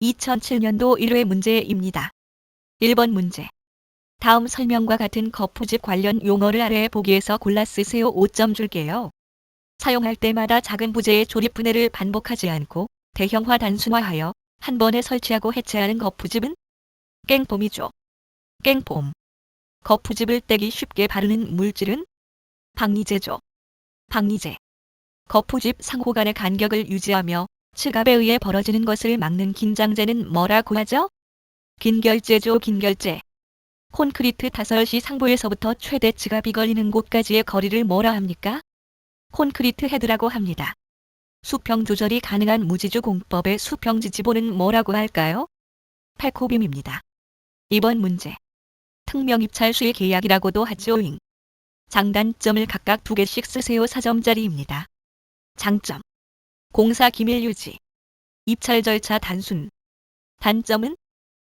2007년도 1회 문제입니다. 1번 문제. 다음 설명과 같은 거푸집 관련 용어를 아래 보기에서 골라 쓰세요. 5점 줄게요. 사용할 때마다 작은 부재의 조립분해를 반복하지 않고 대형화 단순화하여 한 번에 설치하고 해체하는 거푸집은 깽폼이죠. 깽폼. 거푸집을 떼기 쉽게 바르는 물질은 박리제죠. 박리제. 거푸집 상호 간의 간격을 유지하며 측압에 의해 벌어지는 것을 막는 긴장제는 뭐라고 하죠? 긴결제죠. 긴결제. 콘크리트 타설시 상부에서부터 최대 측압이 걸리는 곳까지의 거리를 뭐라 합니까? 콘크리트 헤드라고 합니다. 수평 조절이 가능한 무지주 공법의 수평 지지보는 뭐라고 할까요? 팔코빔입니다. 이번 문제. 특명 입찰 수의 계약이라고도 하죠. 장단점을 각각 2개씩 쓰세요. 4점짜리입니다. 장점. 공사 기밀 유지. 입찰 절차 단순. 단점은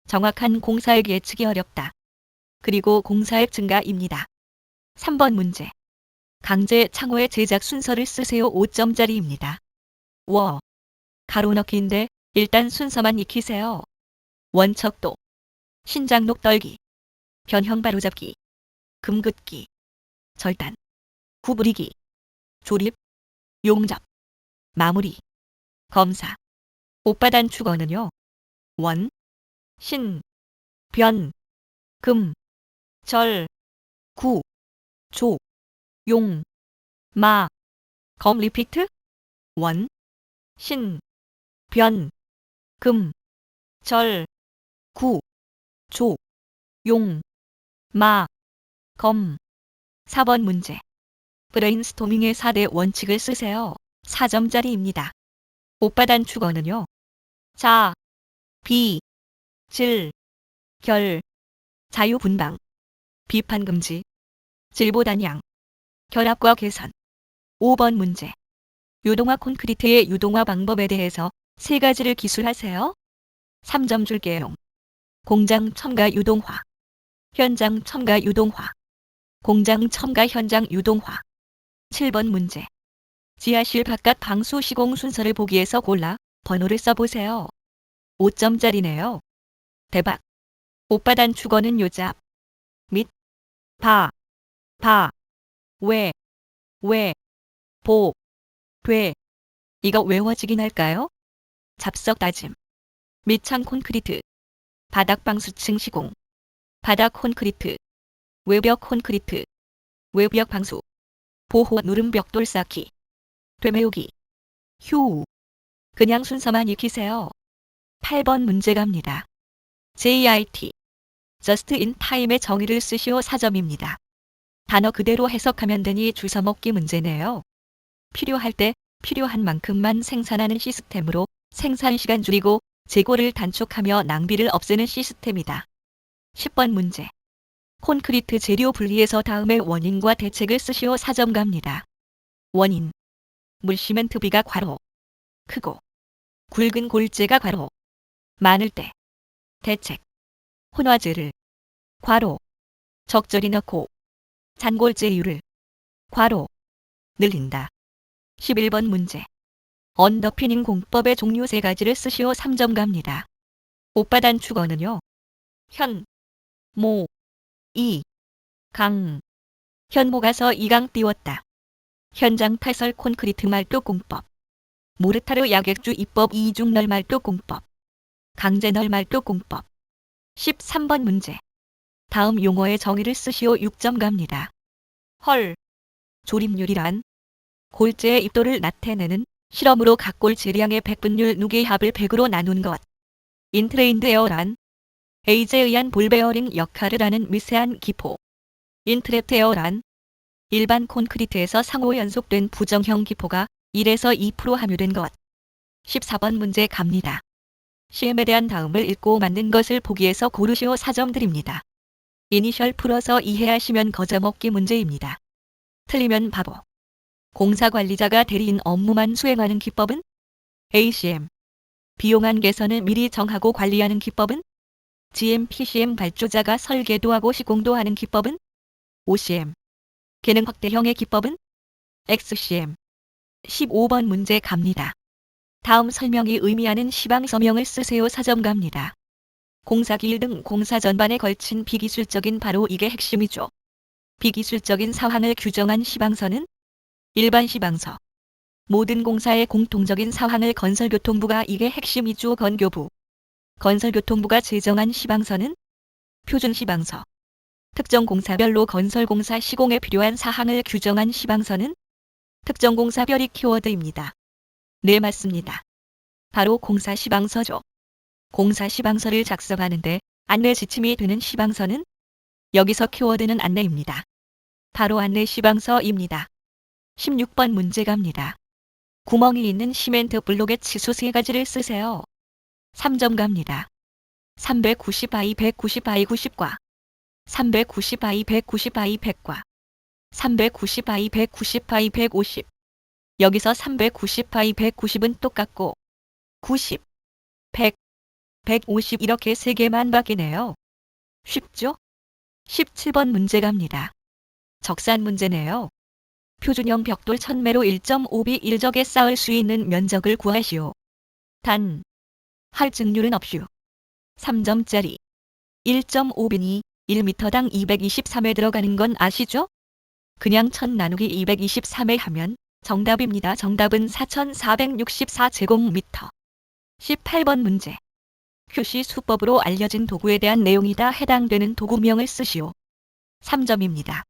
정확한 공사액 예측이 어렵다. 그리고 공사액 증가입니다. 3번 문제. 강제 창호의 제작 순서를 쓰세요. 5점짜리입니다. 가로 넣기인데 일단 순서만 익히세요. 원척도, 신장록 떨기, 변형 바로잡기, 금긋기, 절단, 구부리기, 조립, 용접, 마무리, 검사. 오빠단 축어는요. 원, 신, 변, 금, 절, 구, 조, 용, 마, 검 리피트? 원, 신, 변, 금, 절, 구, 조, 용, 마, 검. 4번 문제. 브레인스토밍의 4대 원칙을 쓰세요. 4점짜리입니다. 오빠단 축어는요. 자, 비, 질, 결, 자유분방, 비판금지, 질보단양, 결합과 개선. 5번 문제. 유동화 콘크리트의 유동화 방법에 대해서 3가지를 기술하세요. 3점 줄게요. 공장 첨가 유동화, 현장 첨가 유동화, 공장 첨가 현장 유동화. 7번 문제. 지하실 바깥 방수 시공 순서를 보기에서 골라 번호를 써보세요. 5점짜리네요. 대박. 오빠단 축어는 요잡, 및, 바, 왜, 보, 돼. 이거 외워지긴 할까요? 잡석 다짐, 밑창 콘크리트, 바닥 방수층 시공, 바닥 콘크리트, 외벽 콘크리트, 외벽 방수, 보호 누름 벽돌 쌓기, 되메우기, 휴. 그냥 순서만 익히세요. 8번 문제 갑니다. JIT, Just in Time의 정의를 쓰시오. 4점입니다. 단어 그대로 해석하면 되니 주워먹기 문제네요. 필요할 때 필요한 만큼만 생산하는 시스템으로 생산 시간 줄이고 재고를 단축하며 낭비를 없애는 시스템이다. 10번 문제. 콘크리트 재료 분리에서 다음의 원인과 대책을 쓰시오. 4점 갑니다. 원인. 물시멘트비가 괄호. 크고 굵은 골재가 괄호. 많을 때. 대책. 혼화재를 괄호. 적절히 넣고 잔골재율을 괄호. 늘린다. 11번 문제. 언더피닝 공법의 종류 3가지를 쓰시오. 3점 갑니다. 오빠단 축어는요. 현, 모, 이, 강. 현모가서 이강 띄웠다. 현장 타설 콘크리트 말뚝 공법. 모르타르 야객주 입법 이중널 말뚝 공법. 강제널 말뚝 공법. 13번 문제. 다음 용어의 정의를 쓰시오. 6점 갑니다. 헐. 조립률이란 골재의 입도를 나타내는 실험으로 각골 재량의 백분율 누계 합을 100으로 나눈 것. 인트레인드 에어란 에이제에 의한 볼 베어링 역할을 하는 미세한 기포. 인트랩트 에어란 일반 콘크리트에서 상호 연속된 부정형 기포가 1에서 2% 함유된 것. 14번 문제 갑니다. CM에 대한 다음을 읽고 맞는 것을 보기에서 고르시오. 4점 드립니다. 이니셜 풀어서 이해하시면 거저먹기 문제입니다. 틀리면 바보. 공사관리자가 대리인 업무만 수행하는 기법은? ACM. 비용안 개선을 미리 정하고 관리하는 기법은? GM/PCM 발주자가 설계도 하고 시공도 하는 기법은? OCM. 기능 확대형의 기법은? XCM. 15번 문제 갑니다. 다음 설명이 의미하는 시방서명을 쓰세요. 4점 갑니다. 공사기일 등 공사 전반에 걸친 비기술적인 바로 이게 핵심이죠. 비기술적인 사항을 규정한 시방서는 일반 시방서. 모든 공사의 공통적인 사항을 건설교통부가 이게 핵심이죠. 건교부. 건설교통부가 제정한 시방서는 표준 시방서. 특정 공사별로 건설공사 시공에 필요한 사항을 규정한 시방서는 특정 공사별이 키워드입니다. 네, 맞습니다. 바로 공사 시방서죠. 공사 시방서를 작성하는데 안내 지침이 되는 시방서는 여기서 키워드는 안내입니다. 바로 안내 시방서입니다. 16번 문제 갑니다. 구멍이 있는 시멘트 블록의 치수 3가지를 쓰세요. 3점 갑니다. 390i 190i 90과 390i 190i 100과 390i 190i 150. 여기서 390i 190은 똑같고 90, 100, 150 이렇게 3개만 바뀌네요. 쉽죠? 17번 문제 갑니다. 적산 문제네요. 표준형 벽돌 1000매로 1.5비 1적에 쌓을 수 있는 면적을 구하시오. 단, 할증률은 없슈. 3점짜리 1.5비니 1m당 223에 들어가는 건 아시죠? 그냥 1000 나누기 223에 하면 정답입니다. 정답은 4464제곱미터. 18번 문제. 휴시 수법으로 알려진 도구에 대한 내용이다. 해당되는 도구명을 쓰시오. 3점입니다.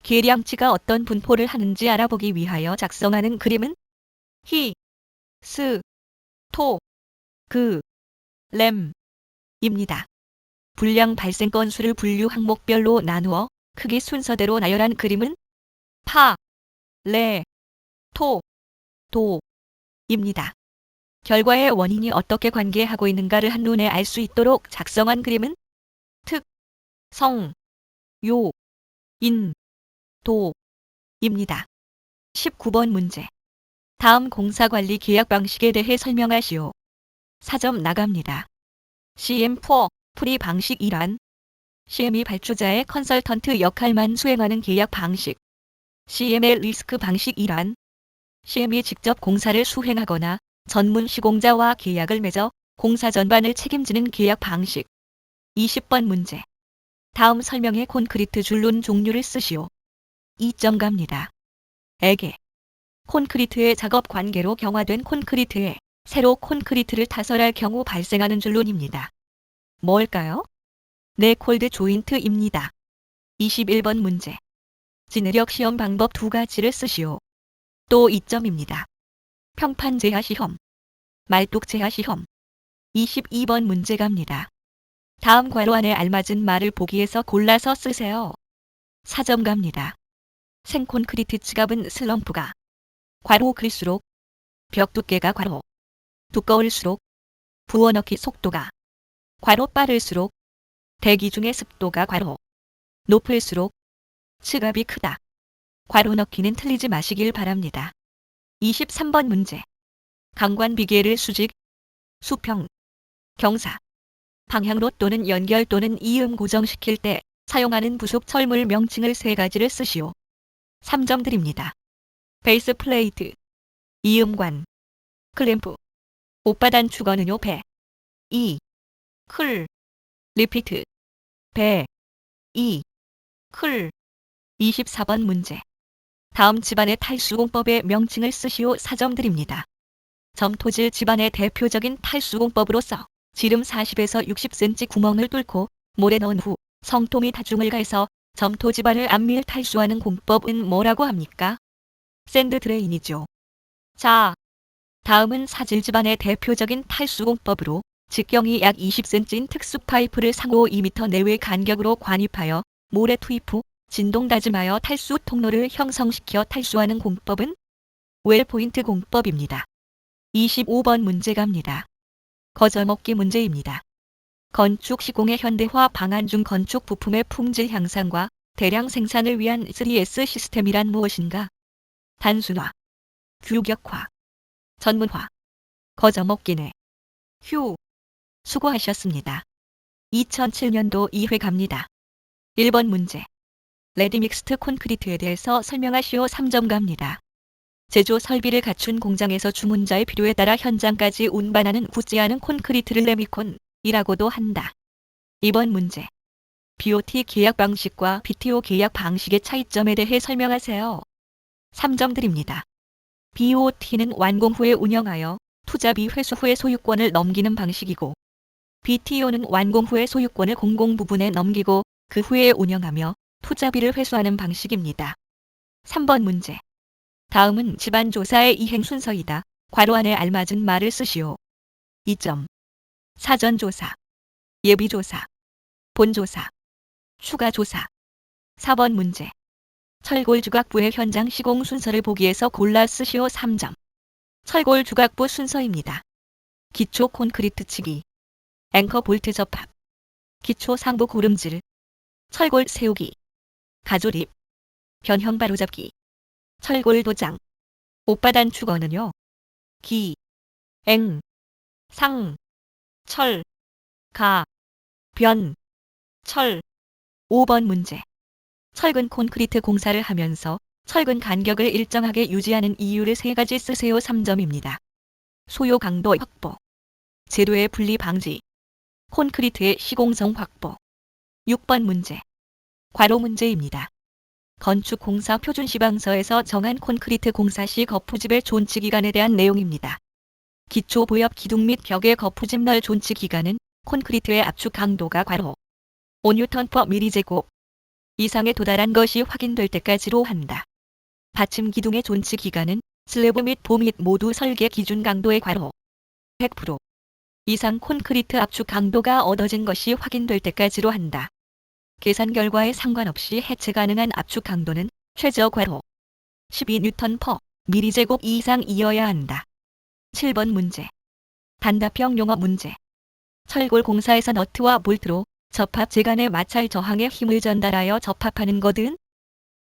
계량치가 어떤 분포를 하는지 알아보기 위하여 작성하는 그림은 히, 스, 토, 그, 램입니다. 불량 발생 건수를 분류 항목별로 나누어 크기 순서대로 나열한 그림은 파, 레, 토, 도입니다. 결과의 원인이 어떻게 관계하고 있는가를 한눈에 알 수 있도록 작성한 그림은 특, 성, 요, 인, 도입니다. 19번 문제. 다음 공사관리 계약 방식에 대해 설명하시오. 4점 나갑니다. CM4 풀이 방식 1안. CM이 발주자의 컨설턴트 역할만 수행하는 계약 방식. CM의 리스크 방식 1안. CM이 직접 공사를 수행하거나 전문 시공자와 계약을 맺어 공사 전반을 책임지는 계약 방식. 20번 문제. 다음 설명에 콘크리트 줄눈 종류를 쓰시오. 2점 갑니다. 에게. 콘크리트의 작업 관계로 경화된 콘크리트에 새로 콘크리트를 타설할 경우 발생하는 줄눈입니다. 뭘까요? 네, 콜드 조인트입니다. 21번 문제. 진해력 시험 방법 2가지를 쓰시오. 또 2점입니다. 평판 제하 시험, 말뚝 제하 시험. 22번 문제 갑니다. 다음 괄호 안에 알맞은 말을 보기에서 골라서 쓰세요. 4점 갑니다. 생콘크리트 지갑은 슬럼프가 괄호 클수록 벽 두께가 괄호 두꺼울수록 부어넣기 속도가 괄호 빠를수록 대기 중의 습도가 괄호 높을수록 지갑이 크다. 괄호 넣기는 틀리지 마시길 바랍니다. 23번 문제. 강관 비계를 수직, 수평, 경사, 방향로 또는 연결 또는 이음 고정시킬 때 사용하는 부속 철물 명칭을 3가지를 쓰시오. 3점 드립니다. 베이스 플레이트, 이음관, 클램프, 오빠단 축어는요 배, 이, 클, 리피트, 배, 이, 클. 24번 문제. 다음 집안의 탈수공법의 명칭을 쓰시오. 4점 드립니다. 점토질 집안의 대표적인 탈수공법으로서 지름 40에서 60cm 구멍을 뚫고 모래 넣은 후 성토 및 하중을 가해서 점토 집안을 안밀 탈수하는 공법은 뭐라고 합니까? 샌드 드레인이죠. 자, 다음은 사질 집안의 대표적인 탈수공법으로 직경이 약 20cm인 특수 파이프를 상호 2m 내외 간격으로 관입하여 모래 투입 후 진동 다짐하여 탈수 통로를 형성시켜 탈수하는 공법은 웰포인트 공법입니다. 25번 문제 갑니다. 거저먹기 문제입니다. 건축 시공의 현대화 방안 중 건축 부품의 품질 향상과 대량 생산을 위한 3S 시스템이란 무엇인가? 단순화, 규격화, 전문화. 거저먹기네. 휴. 수고하셨습니다. 2007년도 2회 갑니다. 1번 문제. 레디믹스트 콘크리트에 대해서 설명하시오. 3점 갑니다. 제조 설비를 갖춘 공장에서 주문자의 필요에 따라 현장까지 운반하는 굳지 않은 콘크리트를 레미콘이라고도 한다. 이번 문제. BOT 계약 방식과 BTO 계약 방식의 차이점에 대해 설명하세요. 3점 드립니다. BOT는 완공 후에 운영하여 투자비 회수 후에 소유권을 넘기는 방식이고, BTO는 완공 후에 소유권을 공공부문에 넘기고 그 후에 운영하며 투자비를 회수하는 방식입니다. 3번 문제. 다음은 집안조사의 이행 순서이다. 괄호 안에 알맞은 말을 쓰시오. 2점. 사전조사, 예비조사, 본조사, 추가조사. 4번 문제. 철골주각부의 현장 시공 순서를 보기에서 골라 쓰시오. 3점. 철골주각부 순서입니다. 기초 콘크리트 치기, 앵커 볼트 접합, 기초 상부 고름질, 철골 세우기, 가조립, 변형 바로잡기, 철골 도장. 오빠단 축어는요. 기, 앵, 상, 철, 가, 변, 철. 5번 문제. 철근 콘크리트 공사를 하면서 철근 간격을 일정하게 유지하는 이유를 3가지 쓰세요. 3점입니다. 소요 강도 확보, 재료의 분리 방지, 콘크리트의 시공성 확보. 6번 문제. 괄호 문제입니다. 건축공사 표준시방서에서 정한 콘크리트 공사 시 거푸집의 존치 기간에 대한 내용입니다. 기초 보엽 기둥 및 벽의 거푸집 널 존치 기간은 콘크리트의 압축 강도가 괄호 5N/m제곱 이상에 도달한 것이 확인될 때까지로 한다. 받침 기둥의 존치 기간은 슬래브 및 보 및 모두 설계 기준 강도의 괄호 100% 이상 콘크리트 압축 강도가 얻어진 것이 확인될 때까지로 한다. 계산 결과에 상관없이 해체 가능한 압축 강도는 최저 괄호 12N/m제곱 이상이어야 한다. 7번 문제. 단답형 용어 문제. 철골 공사에서 너트와 볼트로 접합 재간의 마찰 저항에 힘을 전달하여 접합하는 것은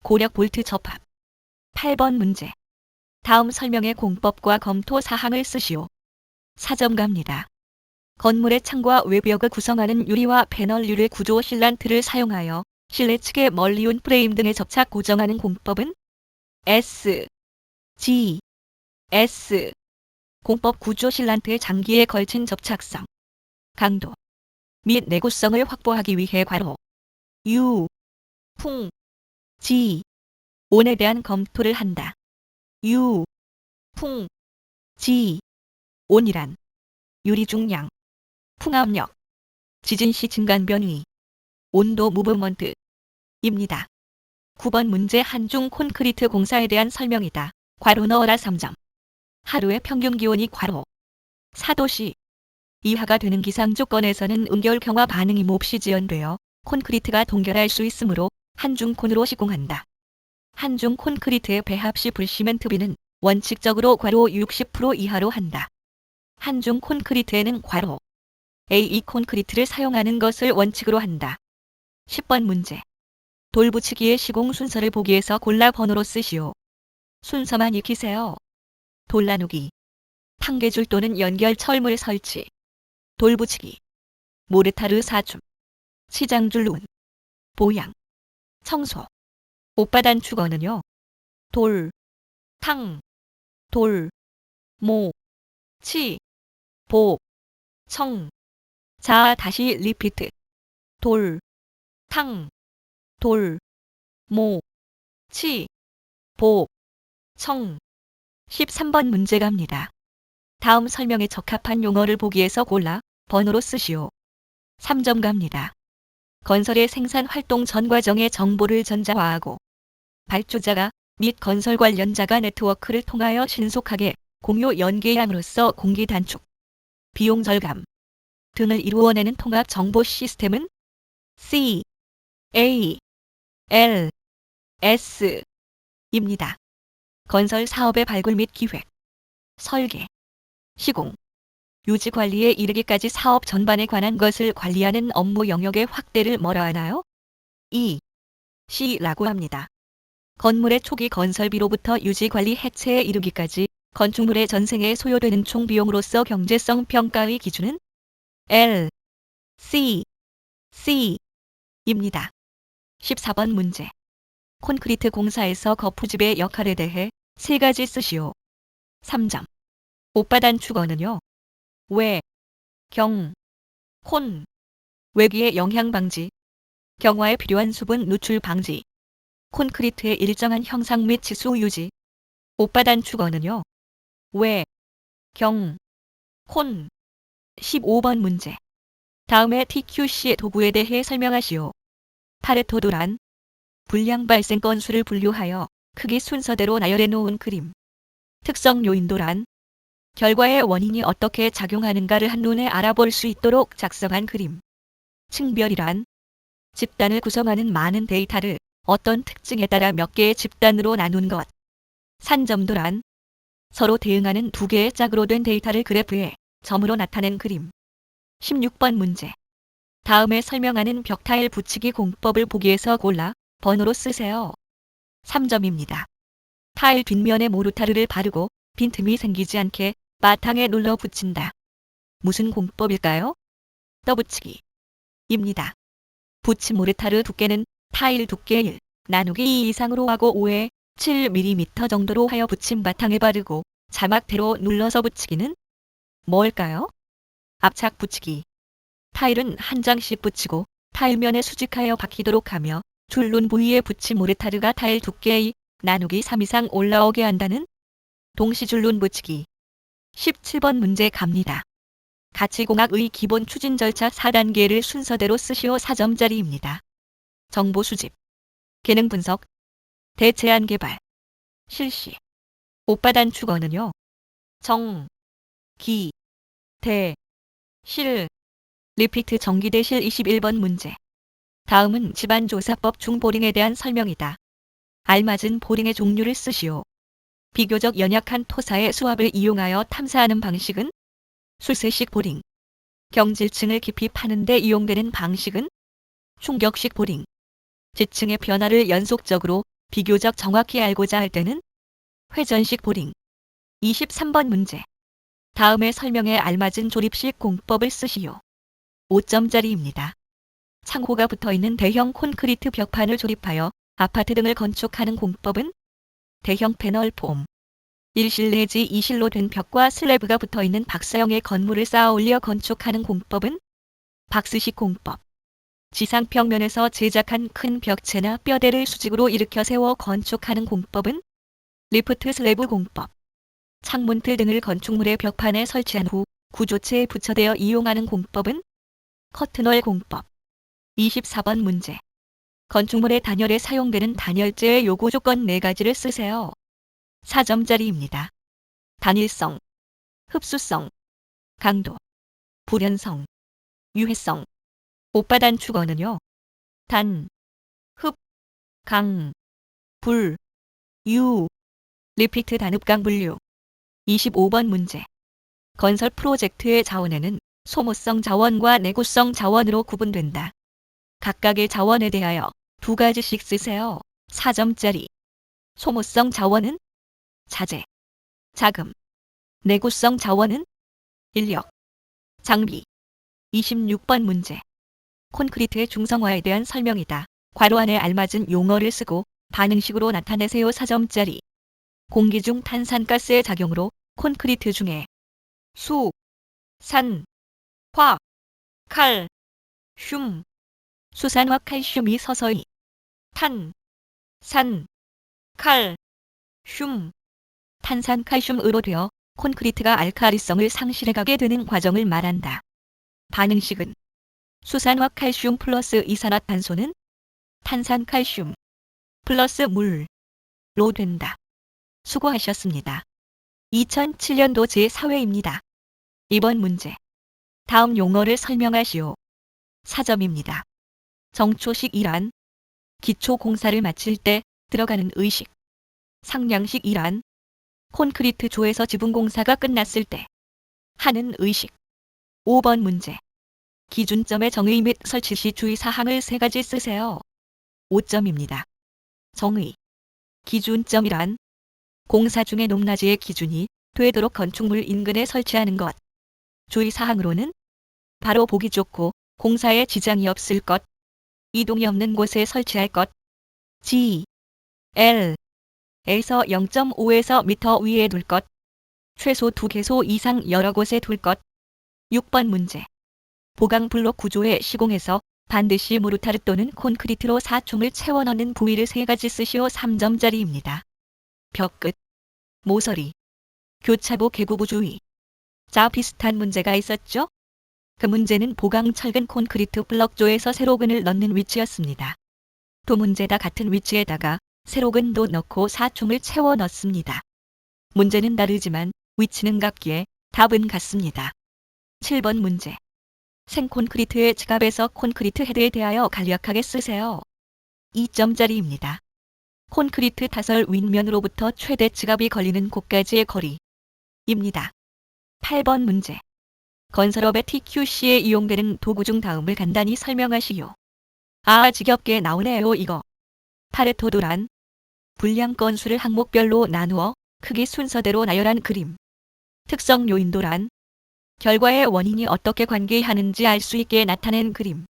고력 볼트 접합. 8번 문제. 다음 설명의 공법과 검토 사항을 쓰시오. 4점 갑니다. 건물의 창과 외벽을 구성하는 유리와 패널 구조 실란트를 사용하여 실내 측에 멀리 온 프레임 등에 접착 고정하는 공법은 S, G, S. 공법 구조 실란트의 장기에 걸친 접착성, 강도 및 내구성을 확보하기 위해 괄호 U, 풍, G, 온에 대한 검토를 한다. U, 풍, G, 온이란 유리 중량, 풍압력, 지진 시 증간 변위, 온도 무브먼트입니다. 9번 문제. 한중 콘크리트 공사에 대한 설명이다. 괄호 넣어라. 3점. 하루의 평균 기온이 괄호 4도씨 이하가 되는 기상 조건에서는 음결 경화 반응이 몹시 지연되어 콘크리트가 동결할 수 있으므로 한중콘으로 시공한다. 한중 콘크리트의 배합 시 불시멘트비는 원칙적으로 괄호 60% 이하로 한다. 한중 콘크리트에는 괄호 A2 콘크리트를 사용하는 것을 원칙으로 한다. 10번 문제. 돌붙이기의 시공 순서를 보기에서 골라 번호로 쓰시오. 순서만 익히세요. 돌 나누기, 탕개줄 또는 연결 철물 설치, 돌붙이기, 모르타르 사춤, 치장줄 룬, 보양, 청소. 오빠단 축어는요. 돌, 탕, 돌, 모, 치, 보, 청. 자 다시 리피트. 돌, 탕, 돌, 모, 치, 보, 청. 13번 문제 갑니다. 다음 설명에 적합한 용어를 보기에서 골라 번호로 쓰시오. 3점 갑니다. 건설의 생산 활동 전 과정의 정보를 전자화하고 발주자가 및 건설 관련자가 네트워크를 통하여 신속하게 공유 연계함으로써 공기 단축, 비용 절감 등을 이루어내는 통합 정보 시스템은 C, A, L, S 입니다. 건설 사업의 발굴 및 기획, 설계, 시공, 유지 관리에 이르기까지 사업 전반에 관한 것을 관리하는 업무 영역의 확대를 뭐라 하나요? E, C라고 합니다. 건물의 초기 건설비로부터 유지 관리 해체에 이르기까지 건축물의 전생에 소요되는 총 비용으로서 경제성 평가의 기준은 L, C, C입니다. 14번 문제. 콘크리트 공사에서 거푸집의 역할에 대해 3가지 쓰시오. 3점. 옷바단 축어는요. 외, 경, 콘. 외기의 영향 방지. 경화에 필요한 수분 누출 방지. 콘크리트의 일정한 형상 및 치수 유지. 옷바단 축어는요. 외, 경, 콘. 15번 문제. 다음에 TQC 도구에 대해 설명하시오. 파레토 도란. 불량 발생 건수를 분류하여 크기 순서대로 나열해 놓은 그림. 특성 요인 도란. 결과의 원인이 어떻게 작용하는가를 한눈에 알아볼 수 있도록 작성한 그림. 층별이란 집단을 구성하는 많은 데이터를 어떤 특징에 따라 몇 개의 집단으로 나눈 것. 산점도란 서로 대응하는 두 개의 짝으로 된 데이터를 그래프에 점으로 나타낸 그림. 16번 문제. 다음에 설명하는 벽타일 붙이기 공법을 보기에서 골라 번호로 쓰세요. 3점입니다. 타일 뒷면에 모르타르를 바르고 빈틈이 생기지 않게 바탕에 눌러 붙인다. 무슨 공법일까요? 떠붙이기 입니다. 붙인 모르타르 두께는 타일 두께 1 나누기 2 이상으로 하고 5에 7mm 정도로 하여 붙인 바탕에 바르고 자막대로 눌러서 붙이기는 뭘까요? 압착 붙이기. 타일은 한 장씩 붙이고 타일면에 수직하여 박히도록 하며 줄눈 부위에 붙인 모르타르가 타일 두께의 나누기 3 이상 올라오게 한다는 동시 줄눈 붙이기. 17번 문제 갑니다. 가치공학의 기본 추진 절차 4단계를 순서대로 쓰시오. 4점짜리입니다. 정보 수집, 기능 분석, 대체안 개발, 실시. 옷바단 축어는요. 정, 기, 대, 실. 리피트 정기대실. 21번 문제. 다음은 집안조사법 중 보링에 대한 설명이다. 알맞은 보링의 종류를 쓰시오. 비교적 연약한 토사의 수압을 이용하여 탐사하는 방식은 수세식 보링. 경질층을 깊이 파는 데 이용되는 방식은 충격식 보링. 지층의 변화를 연속적으로 비교적 정확히 알고자 할 때는 회전식 보링. 23번 문제. 다음에 설명에 알맞은 조립식 공법을 쓰시오. 5점짜리입니다. 창호가 붙어있는 대형 콘크리트 벽판을 조립하여 아파트 등을 건축하는 공법은 대형 패널 폼. 1실 내지 2실로 된 벽과 슬래브가 붙어있는 박사형의 건물을 쌓아 올려 건축하는 공법은 박스식 공법. 지상평면에서 제작한 큰 벽체나 뼈대를 수직으로 일으켜 세워 건축하는 공법은 리프트 슬래브 공법. 창문틀 등을 건축물의 벽판에 설치한 후 구조체에 부처되어 이용하는 공법은 커튼월 공법. 24번 문제. 건축물의 단열에 사용되는 단열재의 요구 조건 4가지를 쓰세요. 4점짜리입니다. 단일성, 흡수성, 강도, 불연성, 유해성. 옷바단 축어는요. 단, 흡, 강, 불, 유. 리피트 단흡강 분류. 25번 문제. 건설 프로젝트의 자원에는 소모성 자원과 내구성 자원으로 구분된다. 각각의 자원에 대하여 2가지씩 쓰세요. 4점짜리. 소모성 자원은 자재, 자금. 내구성 자원은 인력, 장비. 26번 문제. 콘크리트의 중성화에 대한 설명이다. 괄호 안에 알맞은 용어를 쓰고 반응식으로 나타내세요. 4점짜리. 공기 중 탄산가스의 작용으로 콘크리트 중에 수, 산, 화, 칼, 슘, 수산화 칼슘이 서서히 탄, 산, 칼, 슘, 탄산칼슘으로 되어 콘크리트가 알카리성을 상실해가게 되는 과정을 말한다. 반응식은 수산화 칼슘 플러스 이산화탄소는 탄산칼슘 플러스 물로 된다. 수고하셨습니다. 2007년도 제4회입니다. 이번 문제. 다음 용어를 설명하시오. 4점입니다. 정초식이란 기초공사를 마칠 때 들어가는 의식. 상량식이란 콘크리트 조에서 지붕공사가 끝났을 때 하는 의식. 5번 문제. 기준점의 정의 및 설치 시 주의사항을 3가지 쓰세요. 5점입니다. 정의. 기준점이란 공사 중의 높낮이의 기준이 되도록 건축물 인근에 설치하는 것. 주의사항으로는 바로 보기 좋고 공사에 지장이 없을 것, 이동이 없는 곳에 설치할 것, G, L, 에서 0.5에서 미터 위에 둘 것. 최소 2개소 이상 여러 곳에 둘 것. 6번 문제. 보강 블록 구조의 시공에서 반드시 모르타르 또는 콘크리트로 사총을 채워 넣는 부위를 3가지 쓰시오. 3점짜리입니다. 벽끝, 모서리, 교차보 개구부 주위. 자, 비슷한 문제가 있었죠? 그 문제는 보강 철근 콘크리트 블럭조에서 세로근을 넣는 위치였습니다. 두 문제 다 같은 위치에다가 세로근도 넣고 사총을 채워 넣습니다. 문제는 다르지만 위치는 같기에 답은 같습니다. 7번 문제. 생콘크리트의 지갑에서 콘크리트 헤드에 대하여 간략하게 쓰세요. 2점짜리입니다. 콘크리트 타설 윗면으로부터 최대 지갑이 걸리는 곳까지의 거리입니다. 8번 문제. 건설업의 TQC에 이용되는 도구 중 다음을 간단히 설명하시오. 아, 지겹게 나오네요 이거. 파레토 도란. 분량 건수를 항목별로 나누어 크기 순서대로 나열한 그림. 특성 요인 도란. 결과의 원인이 어떻게 관계하는지 알 수 있게 나타낸 그림.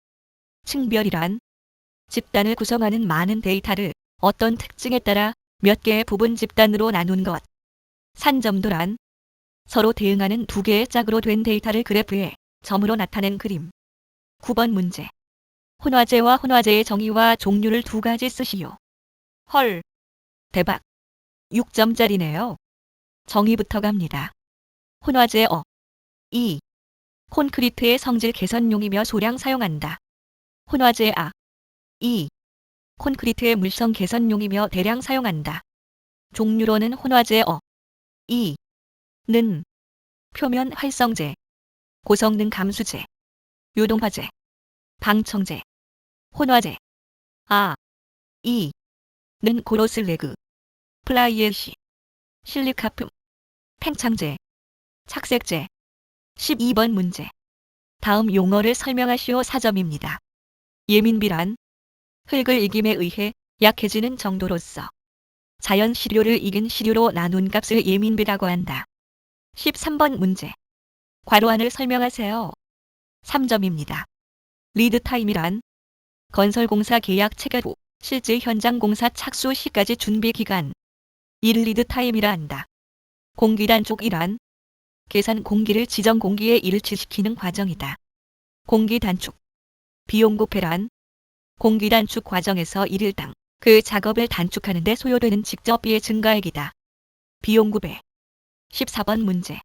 층별이란. 집단을 구성하는 많은 데이터를 어떤 특징에 따라 몇 개의 부분 집단으로 나눈 것. 산점도란. 서로 대응하는 두 개의 짝으로 된 데이터를 그래프에 점으로 나타낸 그림. 9번 문제. 혼화제와 혼화제의 정의와 종류를 2가지 쓰시오. 헐. 대박. 6점짜리네요. 정의부터 갑니다. 혼화제 2. 콘크리트의 성질 개선용이며 소량 사용한다. 혼화제 2. 콘크리트의 물성 개선용이며 대량 사용한다. 종류로는 혼화제 2. 는 표면 활성제, 고성능 감수제, 요동화제, 방청제, 혼화제. 2. 는 고로슬레그, 플라이애시, 실리카품, 팽창제, 착색제. 12번 문제. 다음 용어를 설명하시오. 4점입니다. 예민비란. 흙을 이김에 의해 약해지는 정도로서 자연 시료를 이긴 시료로 나눈 값을 예민비라고 한다. 13번 문제. 괄호 안을 설명하세요. 3점입니다. 리드타임이란 건설공사 계약 체결 후 실제 현장 공사 착수 시까지 준비 기간. 이를 리드타임이라 한다. 공기단축이란 계산 공기를 지정 공기에 일치시키는 과정이다. 공기단축. 비용부패란 공기단축 과정에서 일일당 그 작업을 단축하는 데 소요되는 직접비의 증가액이다. 비용구배. 14번 문제.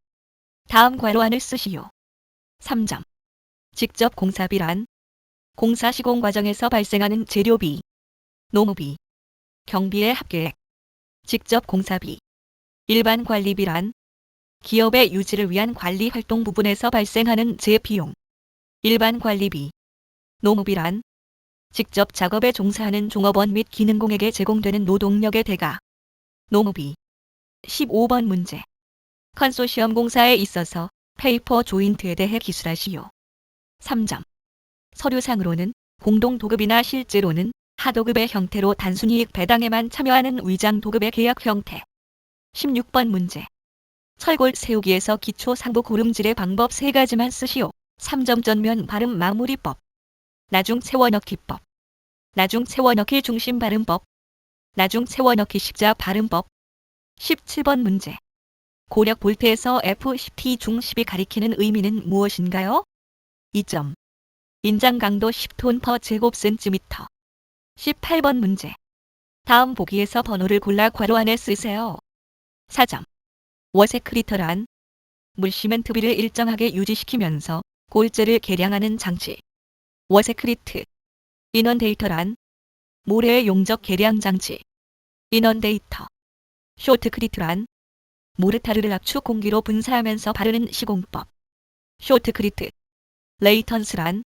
다음 괄호안을 쓰시오. 3점. 직접 공사비란 공사 시공 과정에서 발생하는 재료비, 노무비, 경비의 합계액. 직접 공사비. 일반 관리비란 기업의 유지를 위한 관리 활동 부분에서 발생하는 재비용. 일반 관리비. 노무비란 직접 작업에 종사하는 종업원 및 기능공에게 제공되는 노동력의 대가. 노무비. 15번 문제. 컨소시엄 공사에 있어서 페이퍼 조인트에 대해 기술하시오. 3점. 서류상으로는 공동도급이나 실제로는 하도급의 형태로 단순이익 배당에만 참여하는 위장도급의 계약 형태. 16번 문제. 철골 세우기에서 기초 상부 고름질의 방법 3가지만 쓰시오. 3점. 전면 발음 마무리법. 나중 채워넣기법. 나중 채워넣기 중심 발음법. 나중 채워넣기 십자 발음법. 17번 문제. 고력 볼트에서 F10T 중 10이 가리키는 의미는 무엇인가요? 2점. 인장 강도 10톤 퍼 제곱센티미터. 18번 문제. 다음 보기에서 번호를 골라 괄호 안에 쓰세요. 4점. 워세크리터란 물시멘트비를 일정하게 유지시키면서 골재를 계량하는 장치. 워세크리트. 인원데이터란 모래의 용적 계량 장치. 인원데이터. 쇼트크리트란 모르타르를 압축 공기로 분사하면서 바르는 시공법. 쇼트크리트. 레이턴스란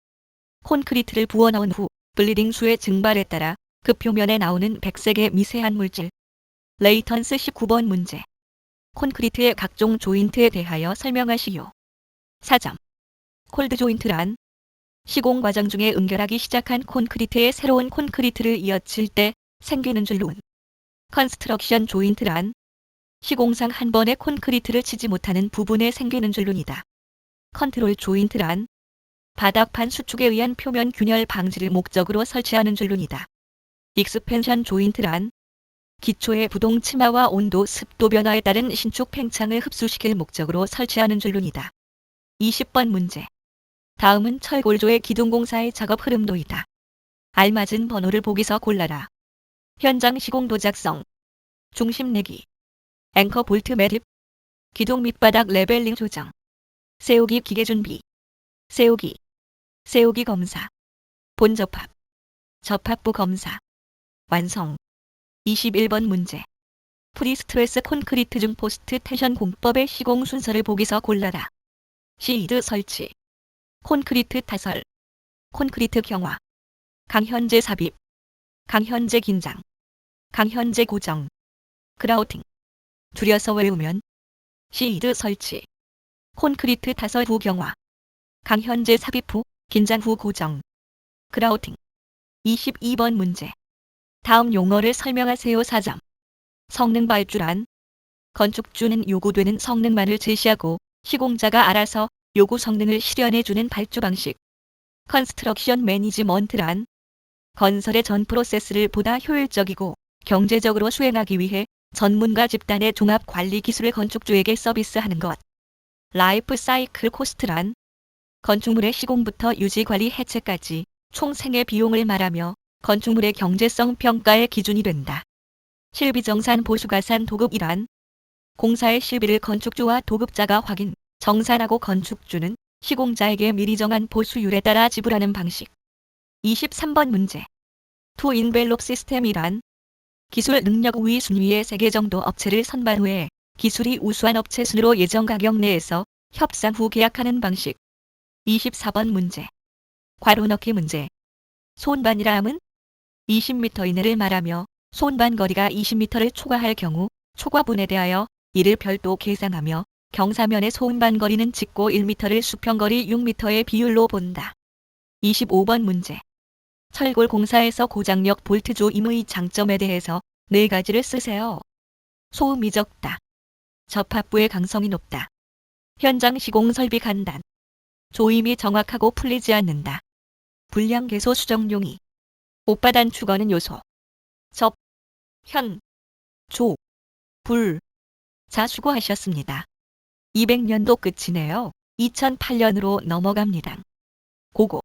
콘크리트를 부어 넣은 후 블리딩 수의 증발에 따라 그 표면에 나오는 백색의 미세한 물질. 레이턴스. 19번 문제. 콘크리트의 각종 조인트에 대하여 설명하시오. 4점. 콜드 조인트란 시공 과정 중에 응결하기 시작한 콘크리트에 새로운 콘크리트를 이어칠 때 생기는 줄눈. 컨스트럭션 조인트란 시공상 한 번에 콘크리트를 치지 못하는 부분에 생기는 줄눈이다. 컨트롤 조인트란 바닥판 수축에 의한 표면 균열 방지를 목적으로 설치하는 줄눈이다. 익스펜션 조인트란 기초의 부동 치마와 온도, 습도 변화에 따른 신축 팽창을 흡수시킬 목적으로 설치하는 줄론이다. 20번 문제. 다음은 철골조의 기둥공사의 작업 흐름도이다. 알맞은 번호를 보기서 골라라. 현장 시공도 작성, 중심 내기, 앵커 볼트 매립, 기둥 밑바닥 레벨링 조정, 세우기 기계 준비, 세우기 검사, 본접합, 접합부 검사, 완성. 21번 문제. 프리스트레스 콘크리트 중 포스트 텐션 공법의 시공 순서를 보기서 골라라. 시드 설치, 콘크리트 타설, 콘크리트 경화, 강현재 삽입, 강현재 긴장, 강현재 고정, 그라우팅. 줄여서 외우면 시드 설치, 콘크리트 타설 후 경화, 강현재 삽입 후 긴장 후 고정, 그라우팅. 22번 문제. 다음 용어를 설명하세요. 4점. 성능 발주란. 건축주는 요구되는 성능만을 제시하고 시공자가 알아서 요구 성능을 실현해주는 발주 방식. 컨스트럭션 매니지먼트란. 건설의 전 프로세스를 보다 효율적이고 경제적으로 수행하기 위해 전문가 집단의 종합 관리 기술을 건축주에게 서비스하는 것. 라이프 사이클 코스트란. 건축물의 시공부터 유지 관리 해체까지 총 생애 비용을 말하며 건축물의 경제성 평가의 기준이 된다. 실비정산 보수가산 도급이란. 공사의 실비를 건축주와 도급자가 확인, 정산하고 건축주는 시공자에게 미리 정한 보수율에 따라 지불하는 방식. 23번 문제. 투 인벨롭 시스템이란. 기술 능력 우위 순위의 3개 정도 업체를 선발 후에 기술이 우수한 업체 순으로 예정 가격 내에서 협상 후 계약하는 방식. 24번 문제. 괄호 넣기 문제. 손반이라 함은 20m 이내를 말하며 손반 거리가 20m를 초과할 경우 초과분에 대하여 이를 별도 계산하며 경사면의 손반 거리는 직고 1m를 수평거리 6m의 비율로 본다. 25번 문제. 철골 공사에서 고장력 볼트 조임의 장점에 대해서 4가지를 쓰세요. 소음이 적다. 접합부의 강성이 높다. 현장 시공 설비 간단. 조임이 정확하고 풀리지 않는다. 불량 개소 수정 용이. 오빠단 추거는 요소. 접, 현, 조, 불. 자, 수고하셨습니다. 200년도 끝이네요. 2008년으로 넘어갑니다. 고고.